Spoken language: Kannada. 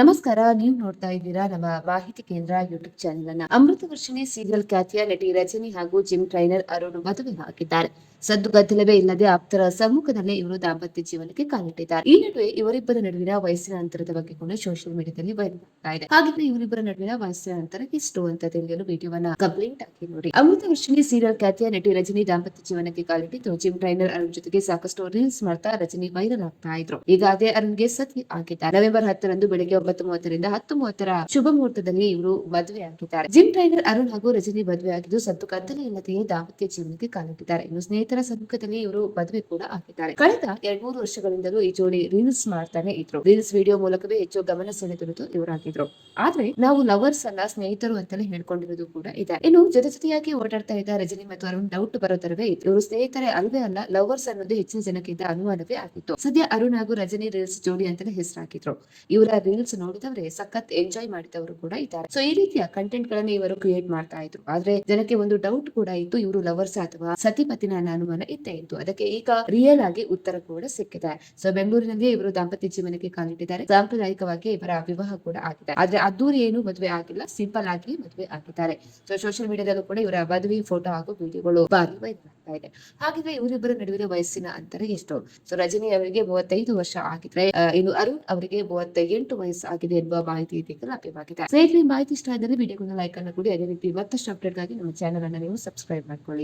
ನಮಸ್ಕಾರ. ನೀವು ನೋಡ್ತಾ ಇದ್ದೀರಾ ನಮ್ಮ ಮಾಹಿತಿ ಕೇಂದ್ರ ಯೂಟ್ಯೂಬ್ ಚಾನೆಲ್ ಅನ್ನ. ಅಮೃತ ವರ್ಷಿಣಿ ಸೀರಿಯಲ್ ಖ್ಯಾತಿಯ ನಟಿ ರಜನಿ ಹಾಗೂ ಜಿಮ್ ಟ್ರೈನರ್ ಅರುಣ್ ಮದುವೆ ಆಗಿದ್ದಾರೆ. ಸದ್ದು ಗದ್ದಲವೇ ಇಲ್ಲದೆ ಆಪ್ತರ ಸಮ್ಮುಖದಲ್ಲೇ ಇವರು ದಾಂಪತ್ಯ ಜೀವನಕ್ಕೆ ಕಾಲಿಟ್ಟಿದ್ದಾರೆ. ಈ ನಡುವೆ ಇವರಿಬ್ಬರ ನಡುವಿನ ವಯಸ್ಸಿನ ಅಂತರದ ಬಗ್ಗೆ ಕೂಡ ಸೋಷಿಯಲ್ ಮೀಡಿಯಾದಲ್ಲಿ ವೈರಲ್ ಆಗ್ತಾ ಇದೆ. ಹಾಗಿದ್ರೆ ಇವರಿಬ್ಬರ ನಡುವಿನ ವಯಸ್ಸಿನ ಅಂತರ ಎಷ್ಟು ಅಂತ ತಿಳಿಯಲು ವಿಡಿಯೋವನ್ನ ಕಂಪ್ಲೀಟ್ ಆಗಿ ನೋಡಿ. ಅಮೃತ ವರ್ಷಿಣಿ ಸೀರಿಯಲ್ ಖ್ಯಾತಿಯ ನಟಿ ರಜನಿ ದಾಂಪತ್ಯ ಜೀವನಕ್ಕೆ ಕಾಲಿಟ್ಟಿದ್ದು ಜಿಮ್ ಟ್ರೈನರ್ ಅರುಣ್ ಜೊತೆಗೆ ಸಾಕಷ್ಟು ರೀಲ್ಸ್ ಮಾಡ್ತಾ ರಜನಿ ವೈರಲ್ ಆಗ್ತಾ ಇದ್ರು. ಈಗ ಅದೇ ಅರುಣ್ಗೆ ಸತಿ ಆಗಿದ್ದಾರೆ. ನವೆಂಬರ್ 10ರಂದು ಬೆಳಗ್ಗೆ 9:30ರಿಂದ 10:30ರ ಶುಭ ಮುಹೂರ್ತದಲ್ಲಿ ಇವರು ಮದುವೆ ಆಗಿದ್ದಾರೆ. ಜಿಮ್ ಟ್ರೈನರ್ ಅರುಣ್ ಹಾಗೂ ರಜನಿ ಮದುವೆ ಆಗಿದ್ದು ಸದ್ದು ಗದ್ದಲ ಇಲ್ಲದೆಯೇ ದಾಂಪತ್ಯ ಜೀವನಕ್ಕೆ ಕಾಲಿಟ್ಟಿದ್ದಾರೆ. ಇನ್ನು ಸ್ನೇಹಿತರ ಸಮ್ಮುಖದಲ್ಲಿ ಇವರು ಮದುವೆ ಕೂಡ ಆಗಿದ್ದಾರೆ. ಕಳೆದ 2-3 ವರ್ಷಗಳಿಂದಲೂ ಈ ಜೋಡಿ ರೀಲ್ಸ್ ಮಾಡ್ತಾನೆ ಇದ್ರು. ರೀಲ್ಸ್ ವಿಡಿಯೋ ಮೂಲಕವೇ ಹೆಚ್ಚು ಗಮನ ಸೆಳೆದಿರುವುದು ಇವರಾಗಿದ್ರು. ಆದ್ರೆ ನಾವು ಲವರ್ಸ್ ಅಲ್ಲ, ಸ್ನೇಹಿತರು ಅಂತಲೇ ಹೇಳ್ಕೊಂಡಿರೋದು ಕೂಡ ಇದೆ. ಇನ್ನು ಜೊತೆಯಾಗಿ ಓಡಾಡ್ತಾ ಇದ್ದ ರಜನಿ ಮತ್ತು ಅರುಣ್ ಡೌಟ್ ಬರೋ ತರವೇ ಇತ್ತು. ಇವರು ಸ್ನೇಹಿತರೆ ಅಲ್ವೇ ಅಲ್ಲ, ಲವರ್ಸ್ ಅನ್ನೋದು ಹೆಚ್ಚಿನ ಜನಕ್ಕಿಂತ ಅನುಮಾನವೇ ಆಗಿತ್ತು. ಸದ್ಯ ಅರುಣ್ ಹಾಗೂ ರಜನಿ ರೀಲ್ಸ್ ಜೋಡಿ ಅಂತಾನೆ ಹೆಸರಾಗಿದ್ರು. ಇವರ ರೀಲ್ಸ್ ನೋಡಿದವರೇ ಸಖತ್ ಎಂಜಾಯ್ ಮಾಡಿದವರು ಕೂಡ ಇದ್ದಾರೆ. ಸೊ ಈ ರೀತಿಯ ಕಂಟೆಂಟ್ ಗಳನ್ನ ಇವರು ಕ್ರಿಯೇಟ್ ಮಾಡ್ತಾ ಇದ್ರು. ಆದ್ರೆ ಜನಕ್ಕೆ ಒಂದು ಡೌಟ್ ಕೂಡ ಇತ್ತು, ಇವರು ಲವರ್ಸ್ ಅಥವಾ ಸತಿಪತಿನ ಅನುಮಾನ ಇತ್ತೇ ಇತ್ತು. ಅದಕ್ಕೆ ಈಗ ರಿಯಲ್ ಆಗಿ ಉತ್ತರ ಕೂಡ ಸಿಕ್ಕಿದೆ. ಸೊ ಬೆಂಗಳೂರಿನಲ್ಲಿ ಇವರು ದಾಂಪತ್ಯ ಜೀವನಕ್ಕೆ ಕಾಲಿಟ್ಟಿದ್ದಾರೆ. ಸಾಂಪ್ರದಾಯಿಕವಾಗಿ ಇವರ ವಿವಾಹ ಕೂಡ ಆಗಿದೆ. ಆದ್ರೆ ಅದ್ದೂರಿ ಏನು ಮದುವೆ ಆಗಿಲ್ಲ, ಸಿಂಪಲ್ ಆಗಿ ಮದುವೆ ಆಗಿದ್ದಾರೆ. ಸೊ ಸೋಷಿಯಲ್ ಮೀಡಿಯಾದಲ್ಲೂ ಕೂಡ ಇವರ ಮದುವೆ ಫೋಟೋ ಹಾಗೂ ವಿಡಿಯೋಗಳು ಭಾರಿ ವೈರಲ್ ಆಗ್ತಾ ಇದೆ. ಹಾಗಿದ್ರೆ ಇವರಿಬ್ಬರ ನಡುವಿನ ವಯಸ್ಸಿನ ಅಂತರ ಎಷ್ಟು? ಸೊ ರಜನಿ ಅವರಿಗೆ 35 ವರ್ಷ ಆಗಿದ್ರೆ, ಇನ್ನು ಅರುಣ್ ಅವರಿಗೆ 38 ವಯಸ್ಸು ಆಗಿದೆ ಎನ್ನುವ ಮಾಹಿತಿ ಇದೀಗ ಲಭ್ಯವಾಗಿದೆ. ಸ್ನೇಹಿತರೆ, ಮಾಹಿತಿ ಇಷ್ಟ ಆದಲ್ಲಿ ವಿಡಿಯೋಗಳನ್ನ ಲೈಕ್ ಅನ್ನು ಕೊಡಿ. ಅದೇ ರೀತಿ ಮತ್ತಷ್ಟು ಅಪ್ಡೇಟ್ ಗಾಗಿ ನಮ್ಮ ಚಾನೆಲ್ ಅನ್ನು ನೀವು ಸಬ್ಸ್ಕ್ರೈಬ್ ಮಾಡ್ಕೊಳ್ಳಿ.